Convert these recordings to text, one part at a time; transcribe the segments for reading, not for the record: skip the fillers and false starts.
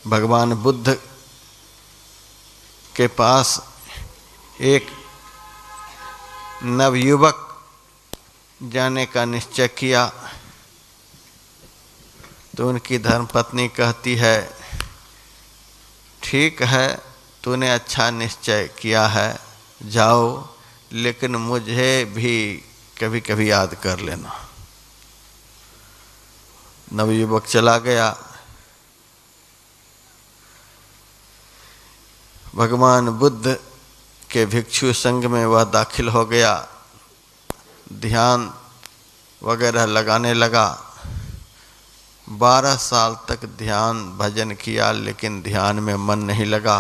भगवान बुद्ध के पास एक नवयुवक जाने का निश्चय किया तो उनकी धर्मपत्नी कहती है, ठीक है, तूने अच्छा निश्चय किया है, जाओ, लेकिन मुझे भी कभी कभी याद कर लेना। नवयुवक चला गया। भगवान बुद्ध के भिक्षु संघ में वह दाखिल हो गया, ध्यान वगैरह लगाने लगा। 12 साल तक ध्यान भजन किया, लेकिन ध्यान में मन नहीं लगा।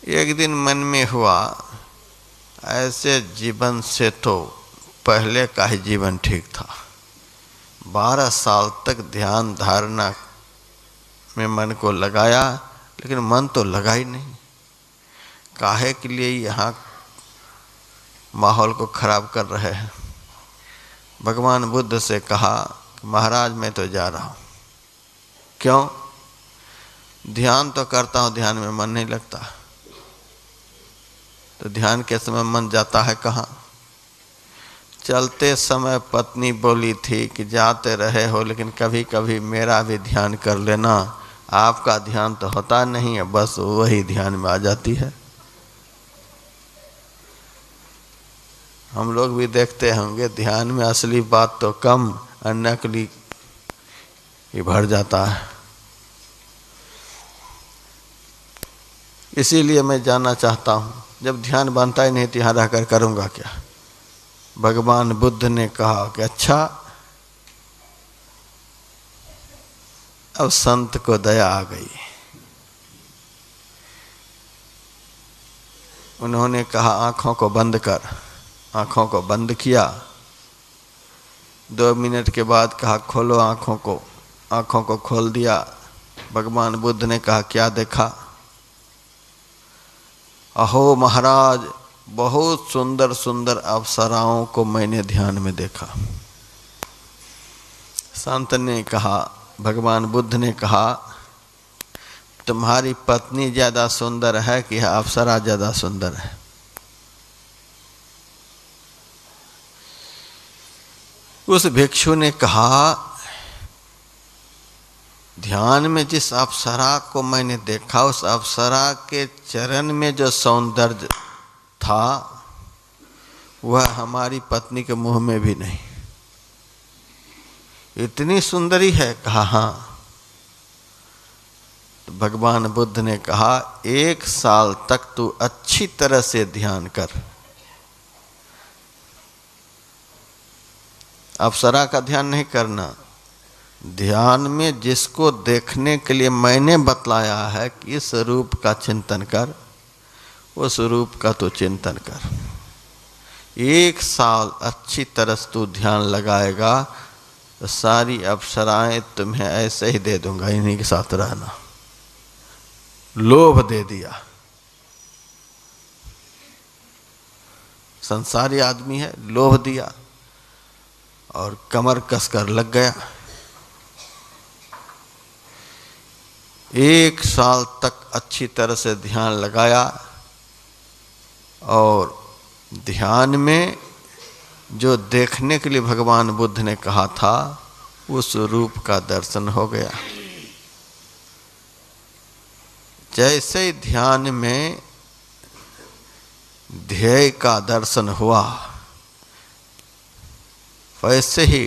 एक दिन मन में हुआ, ऐसे जीवन से तो पहले का ही जीवन ठीक था। 12 साल तक ध्यान धारणा में मन को लगाया, लेकिन मन तो लगा ही नहीं। काहे के लिए यहाँ माहौल को खराब कर रहे हैं। भगवान बुद्ध से कहा, महाराज मैं तो जा रहा हूँ। क्यों? ध्यान तो करता हूँ, ध्यान में मन नहीं लगता। तो ध्यान के समय मन जाता है कहाँ? चलते समय पत्नी बोली थी कि जाते रहे हो, लेकिन कभी कभी मेरा भी ध्यान कर लेना। आपका ध्यान तो होता नहीं है, बस वही ध्यान में आ जाती है। हम लोग भी देखते होंगे, ध्यान में असली बात तो कम, नकली ही भर जाता है। इसीलिए मैं जानना चाहता हूँ, जब ध्यान बनता ही नहीं तो यहाँ रहकर करूँगा क्या? भगवान बुद्ध ने कहा कि अच्छा, अब संत को दया आ गई। उन्होंने कहा, आँखों को बंद कर। आँखों को बंद किया। 2 मिनट के बाद कहा, खोलो आँखों को। आँखों को खोल दिया। भगवान बुद्ध ने कहा, क्या देखा? अहो महाराज, बहुत सुंदर सुंदर अप्सराओं को मैंने ध्यान में देखा। संत ने कहा, भगवान बुद्ध ने कहा, तुम्हारी पत्नी ज़्यादा सुंदर है कि अप्सरा ज़्यादा सुंदर है? उस भिक्षु ने कहा, ध्यान में जिस अप्सरा को मैंने देखा, उस अप्सरा के चरण में जो सौंदर्य था, वह हमारी पत्नी के मुंह में भी नहीं। इतनी सुंदरी है? कहा हाँ। तो भगवान बुद्ध ने कहा, 1 साल तक तू अच्छी तरह से ध्यान कर। अप्सरा का ध्यान नहीं करना। ध्यान में जिसको देखने के लिए मैंने बतलाया है कि इस रूप का चिंतन कर, उस रूप का तो चिंतन कर। 1 साल अच्छी तरह से तू ध्यान लगाएगा तो सारी अप्सराएं तुम्हें ऐसे ही दे दूंगा, इन्हीं के साथ रहना। लोभ दे दिया। संसारी आदमी है, लोभ दिया और कमर कसकर लग गया। 1 साल तक अच्छी तरह से ध्यान लगाया और ध्यान में जो देखने के लिए भगवान बुद्ध ने कहा था, उस रूप का दर्शन हो गया। जैसे ध्यान में ध्येय का दर्शन हुआ, वैसे ही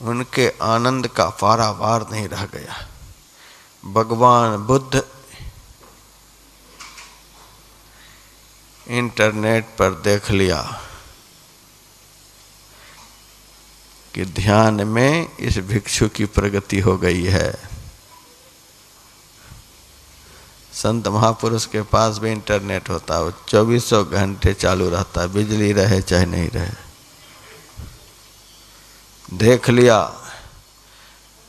उनके आनंद का पारावार नहीं रह गया। भगवान बुद्ध इंटरनेट पर देख लिया कि ध्यान में इस भिक्षु की प्रगति हो गई है। संत महापुरुष के पास भी इंटरनेट होता है, वो 24 घंटे चालू रहता है, बिजली रहे चाहे नहीं रहे। देख लिया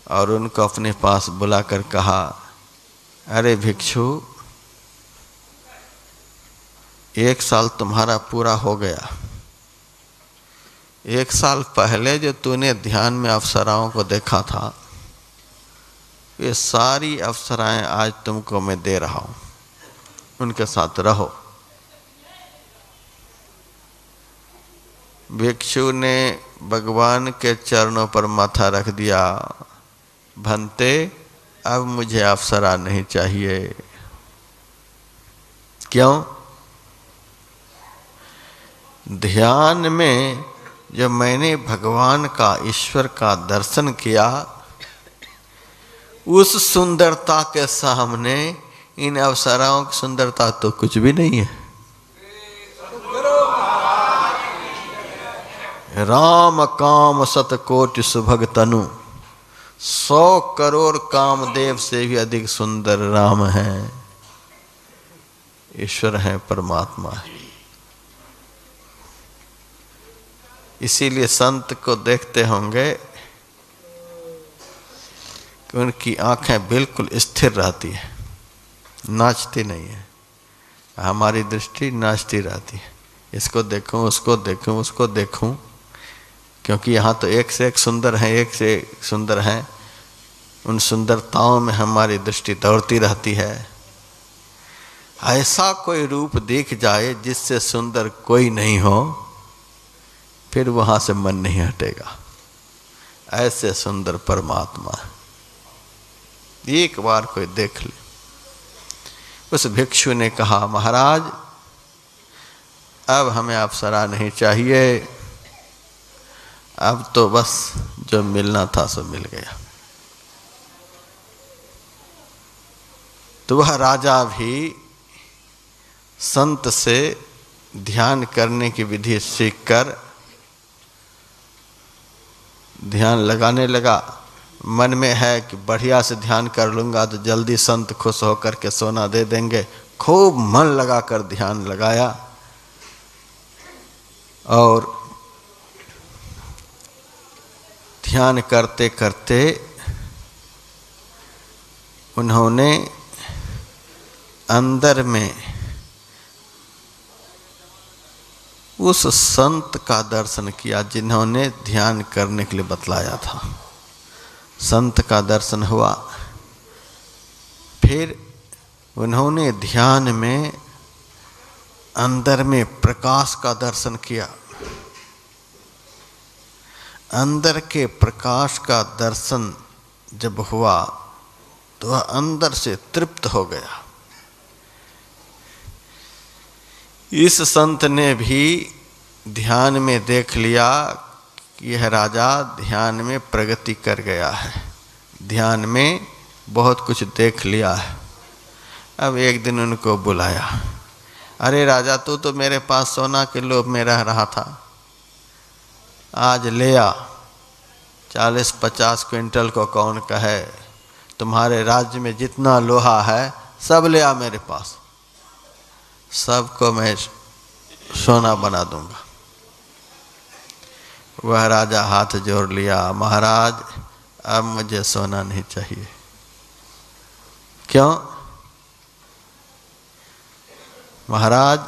और उनको अपने पास बुलाकर कहा, अरे भिक्षु, 1 साल तुम्हारा पूरा हो गया, 1 साल पहले जो तूने ध्यान में अप्सराओं को देखा था, ये सारी अप्सराएं आज तुमको मैं दे रहा हूं, उनके साथ रहो। भिक्षु ने भगवान के चरणों पर माथा रख दिया, भंते अब मुझे अप्सरा नहीं चाहिए। क्यों? ध्यान में जब मैंने भगवान का, ईश्वर का दर्शन किया, उस सुंदरता के सामने इन अप्सराओं की सुंदरता तो कुछ भी नहीं है। राम काम सतकोटि सुभग तनु, 100 करोड़ कामदेव से भी अधिक सुंदर राम है, ईश्वर है, परमात्मा है। इसीलिए संत को देखते होंगे कि उनकी आंखें बिल्कुल स्थिर रहती है, नाचती नहीं है। हमारी दृष्टि नाचती रहती है, इसको देखूं, उसको देखूं, उसको देखूं, क्योंकि यहाँ तो एक से एक सुंदर है, एक से एक सुंदर हैं। उन सुंदरताओं में हमारी दृष्टि दौड़ती रहती है। ऐसा कोई रूप दिख जाए जिससे सुंदर कोई नहीं हो, फिर वहाँ से मन नहीं हटेगा। ऐसे सुंदर परमात्मा एक बार कोई देख ले। उस भिक्षु ने कहा, महाराज अब हमें अप्सरा नहीं चाहिए, अब तो बस जो मिलना था सो मिल गया। तो वह राजा भी संत से ध्यान करने की विधि सीखकर ध्यान लगाने लगा। मन में है कि बढ़िया से ध्यान कर लूँगा तो जल्दी संत खुश होकर के सोना दे देंगे। खूब मन लगाकर ध्यान लगाया और ध्यान करते करते उन्होंने अंदर में उस संत का दर्शन किया जिन्होंने ध्यान करने के लिए बतलाया था। संत का दर्शन हुआ। फिर उन्होंने ध्यान में अंदर में प्रकाश का दर्शन किया। अंदर के प्रकाश का दर्शन जब हुआ तो वह अंदर से तृप्त हो गया। इस संत ने भी ध्यान में देख लिया कि यह राजा ध्यान में प्रगति कर गया है, ध्यान में बहुत कुछ देख लिया है। अब एक दिन उनको बुलाया, अरे राजा तू तो मेरे पास सोना के लोभ में रह रहा था, आज ले आ, 40-50 क्विंटल को कौन कहे, तुम्हारे राज्य में जितना लोहा है सब ले आ मेरे पास, सबको मैं सोना बना दूंगा। वह राजा हाथ जोड़ लिया, महाराज अब मुझे सोना नहीं चाहिए। क्यों? महाराज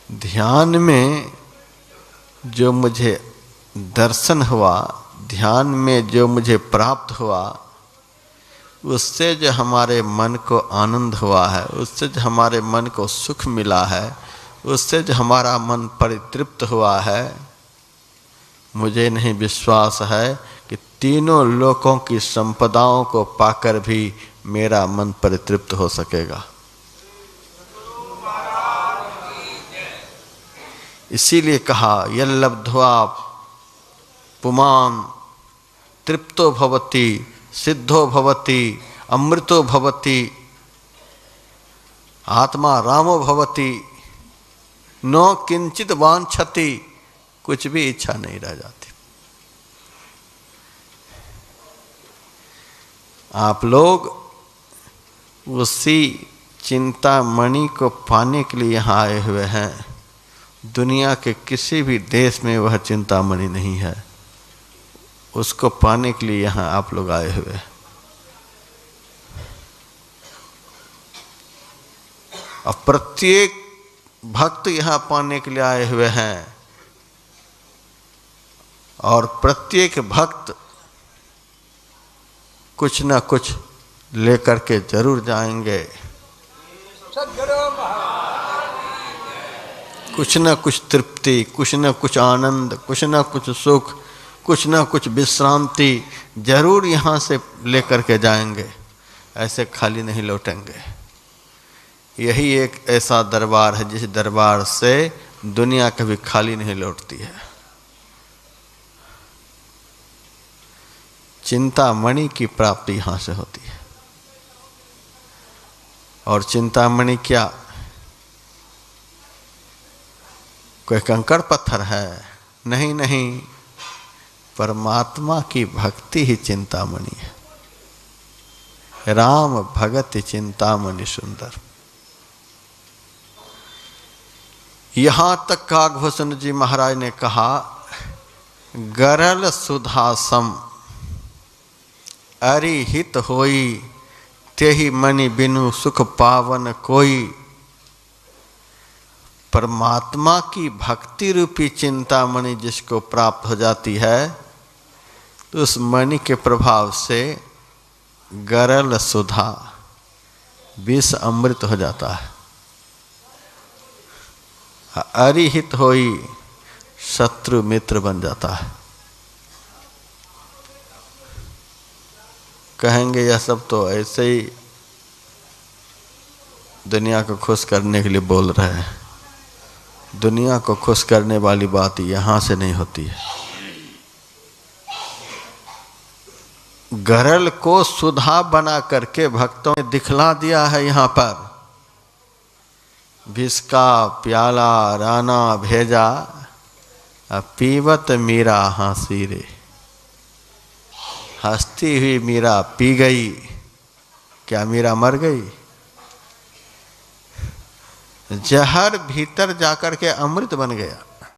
ध्यान में जो मुझे दर्शन हुआ, ध्यान में जो मुझे प्राप्त हुआ, उससे जो हमारे मन को आनंद हुआ है, उससे जो हमारे मन को सुख मिला है, उससे जो हमारा मन परितृप्त हुआ है, मुझे नहीं विश्वास है कि तीनों लोकों की संपदाओं को पाकर भी मेरा मन परितृप्त हो सकेगा। इसीलिए कहा यल्लब्ध्वा पुमान् तृप्तो भवति सिद्धो भवति अमृतो भवति आत्मा रामो भवति नो किंचित वांछति, कुछ भी इच्छा नहीं रह जाती। आप लोग उसी चिंतामणि को पाने के लिए यहाँ आए हुए हैं। दुनिया के किसी भी देश में वह चिंतामणि नहीं है, उसको पाने के लिए यहाँ आप लोग आए हुए हैं। और प्रत्येक भक्त यहाँ पाने के लिए आए हुए हैं और प्रत्येक भक्त कुछ ना कुछ लेकर के जरूर जाएंगे। कुछ ना कुछ तृप्ति, कुछ ना कुछ आनंद, कुछ ना कुछ सुख, कुछ ना कुछ विश्रांति जरूर यहाँ से लेकर के जाएंगे। ऐसे खाली नहीं लौटेंगे। यही एक ऐसा दरबार है जिस दरबार से दुनिया कभी खाली नहीं लौटती है। चिंतामणि की प्राप्ति यहाँ से होती है। और चिंतामणि क्या कोई कंकड़ पत्थर है? नहीं नहीं, परमात्मा की भक्ति ही चिंतामणि है। राम भगति चिंतामणि सुंदर। यहां तक काकभूषण जी महाराज ने कहा, गरल सुधासम अरिहित होई, तेहि मणि बिनु सुख पावन कोई। परमात्मा की भक्ति रूपी चिंतामणि जिसको प्राप्त हो जाती है तो उस मणि के प्रभाव से गरल सुधा विष अमृत हो जाता है। अरिहित होई शत्रु मित्र बन जाता है। कहेंगे यह सब तो ऐसे ही दुनिया को खुश करने के लिए बोल रहे हैं। दुनिया को खुश करने वाली बात यहाँ से नहीं होती है। गरल को सुधा बना करके भक्तों ने दिखला दिया है। यहाँ पर विष का प्याला राना भेजा, पीवत मीरा हंसी रे। हंसती हुई मीरा पी गई। क्या मीरा मर गई? जहर भीतर जाकर के अमृत बन गया।